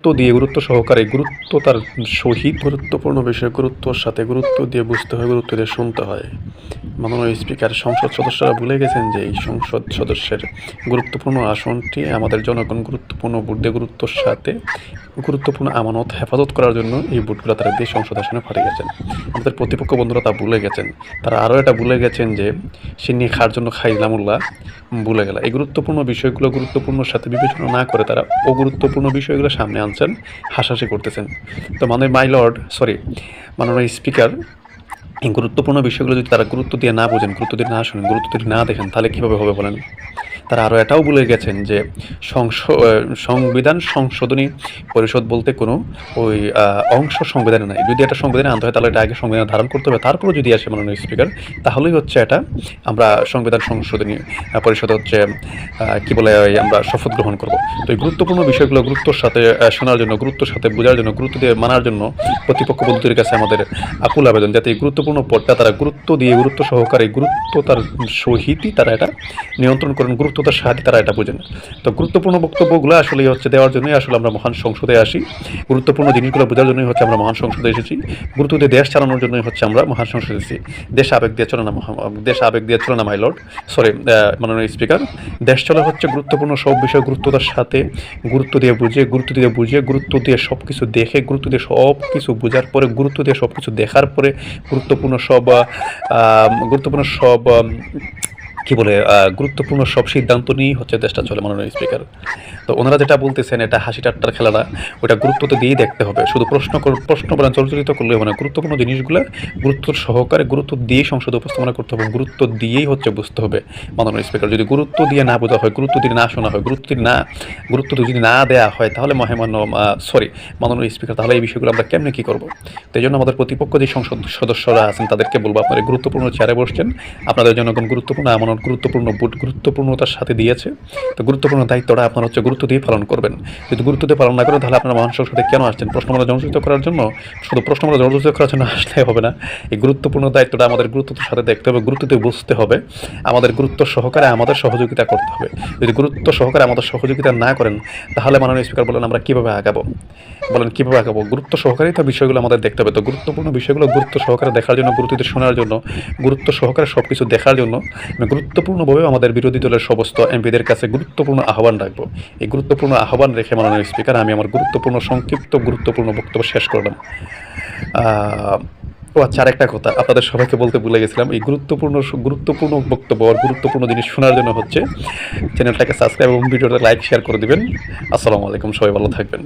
দিয়ে গুরুত্ব সহকারে গুরুত্ব তার সহিত গুরুত্বপূর্ণ বিষয় গুরুত্বর সাথে গুরুত্ব দিয়ে বুঝতে হয়, গুরুত্ব দিয়ে শুনতে হয়। মাননীয় স্পিকার, সংসদ সদস্যরা ভুলে গেছেন যে এই সংসদ সদস্যের গুরুত্বপূর্ণ আসনটি আমাদের জনগণ গুরুত্বপূর্ণ ভোট দিয়ে গুরুত্বর সাথে গুরুত্বপূর্ণ আমানত হেফাজত করার জন্য এই ভোটগুলো তারা দিয়ে সংসদ আসনে পাঠিয়ে গেছেন। আমাদের প্রতিপক্ষ বন্ধুরা তা ভুলে গেছেন। তারা আরও এটা ভুলে গেছেন যে সে নিয়ে খাওয়ার জন্য খাইলামুল্লাহ ভুলে গেল। এই গুরুত্বপূর্ণ বিষয়গুলো গুরুত্বপূর্ণ সাথে বিবেচনা না করে তারা অগুরুত্বপূর্ণ বিষয়গুলো সামনে আনছেন, হাসাহাসি করতেছেন। তো মাননীয় স্পিকার, এই গুরুত্বপূর্ণ বিষয়গুলো যদি তারা গুরুত্ব দিয়ে না বোঝেন, গুরুত্ব দিয়ে না শোনেন, গুরুত্ব দিয়ে না দেখেন, তাহলে কীভাবে হবে বলেন? তারা আরও এটাও ভুলে গেছেন যে সংবিধান সংশোধনী পরিষদ বলতে কোনো ওই অংশ সংবিধানে নাই। যদি এটা সংবিধানে আনতে হয় তাহলে এটা আগে সংবিধানে ধারণ করতে হবে, তারপরে যদি আসে মাননীয় স্পিকার, তাহলেই হচ্ছে এটা আমরা সংবিধান সংশোধনী পরিষদ হচ্ছে কী বলে আমরা শপথ গ্রহণ করব। তো এই গুরুত্বপূর্ণ বিষয়গুলো গুরুত্বর সাথে শোনার জন্য, গুরুত্বর সাথে বোঝার জন্য, গুরুত্ব দিয়ে মানার জন্য প্রতিপক্ষ বন্ধুদের কাছে আমাদের আকুল আবেদন, যাতে এই গুরুত্বপূর্ণ পদটা তারা গুরুত্ব দিয়ে গুরুত্ব সহকারে গুরুত্ব তার সহিতই তারা এটা নিয়ন্ত্রণ করেন, গুরুত্বতার সাথে তারা এটা বোঝেন। তো গুরুত্বপূর্ণ বক্তব্যগুলো আসলে হচ্ছে দেওয়ার জন্যই আসলে আমরা মহান সংসদে আসি, গুরুত্বপূর্ণ জিনিসগুলো বোঝার জন্যই হচ্ছে আমরা মহান সংসদে এসেছি, গুরুত্ব দিয়ে দেশ চালানোর জন্যই হচ্ছে আমরা মহান সংসদে এসেছি। দেশ আবেগ দিয়ে চলে না মাই লর্ড, মাননীয় স্পিকার। দেশ চলা হচ্ছে গুরুত্বপূর্ণ সব বিষয় গুরুত্বতার সাথে, গুরুত্ব দিয়ে বুঝিয়ে, গুরুত্ব দিয়ে সব কিছু দেখে, গুরুত্ব দিয়ে সব কিছু বোঝার পরে, গুরুত্ব দিয়ে সব কিছু দেখার পরে, গুরুত্বপূর্ণ গুরুত্বপূর্ণ সব সিদ্ধান্ত নিয়েই হচ্ছে দেশটা চলে, মাননীয় স্পিকার। তো ওনারা যেটা বলতেছেন এটা হাসি ঠাট্টার খেলা না, ওটা গুরুত্বতে দিয়েই দেখতে হবে। শুধু প্রশ্ন বলেন চলচলিত করলে হবে না, গুরুত্বপূর্ণ জিনিসগুলো গুরুত্ব সহকারে গুরুত্ব দিয়েই সংসদে উপস্থাপনা করতে হবে, গুরুত্ব দিয়েই হচ্ছে বুঝতে হবে, মাননীয় স্পিকার। যদি গুরুত্ব দিয়ে না বোঝা হয়, গুরুত্ব দিয়ে না শোনা হয়, গুরুত্ব যদি না দেওয়া হয়, তাহলে মাননীয় স্পিকার, তাহলে এই বিষয়গুলো আমরা কেমনে কী করবো? তো এই জন্য আমাদের প্রতিপক্ষ যে সংসদ সদস্যরা আছেন তাদেরকে বলবো, আপনারা গুরুত্বপূর্ণ চেয়ারে বসছেন, আপনাদের জনগণ গুরুত্বপূর্ণ আমানত, গুরুত্বপূর্ণ ভোট গুরুত্বপূর্ণতার সাথে দিয়েছে। তো গুরুত্বপূর্ণ দায়িত্বটা আপনারা হচ্ছে গুরুত্ব দিয়ে পালন করবেন। যদি গুরুত্ব দিয়ে পালন না করেন তাহলে আপনারা মহান সংসদে কেন আসছেন? প্রশ্নমালা জনসূচিত করার জন্য? শুধু প্রশ্নমালা জনসূচিত করার জন্য আসলে হবে না। এই গুরুত্বপূর্ণ দায়িত্বটা আমাদের গুরুত্বের সাথে দেখতে হবে, গুরুত্ব দিয়ে বুঝতে হবে, আমাদের গুরুত্ব সহকারে আমাদের সহযোগিতা করতে হবে। যদি গুরুত্ব সহকারে আমাদের সহযোগিতা না করেন তাহলে মাননীয় স্পিকার বলেন আমরা কীভাবে আগাবো? গুরুত্ব সহকারেই তো বিষয়গুলো আমাদের দেখতে হবে। তো গুরুত্বপূর্ণ বিষয়গুলো গুরুত্ব সহকারে দেখার জন্য, গুরুত্ব দিয়ে শোনার জন্য, গুরুত্ব সহকারে সব কিছু দেখার জন্য গুরুত্বপূর্ণভাবে আমাদের বিরোধী দলের সমস্ত এমপিদের কাছে গুরুত্বপূর্ণ আহ্বান রাখবো। এই গুরুত্বপূর্ণ আহ্বান রেখে মাননীয় স্পিকার আমি আমার গুরুত্বপূর্ণ বক্তব্য শেষ করলাম। আচ্ছা, আরেকটা কথা আপনাদের সবাইকে বলতে ভুলে গেছিলাম, এই গুরুত্বপূর্ণ বক্তব্য আর গুরুত্বপূর্ণ জিনিস শোনার জন্য হচ্ছে চ্যানেলটাকে সাবস্ক্রাইব এবং ভিডিওটা লাইক শেয়ার করে দিবেন। আসসালামু আলাইকুম, সবাই ভালো থাকবেন।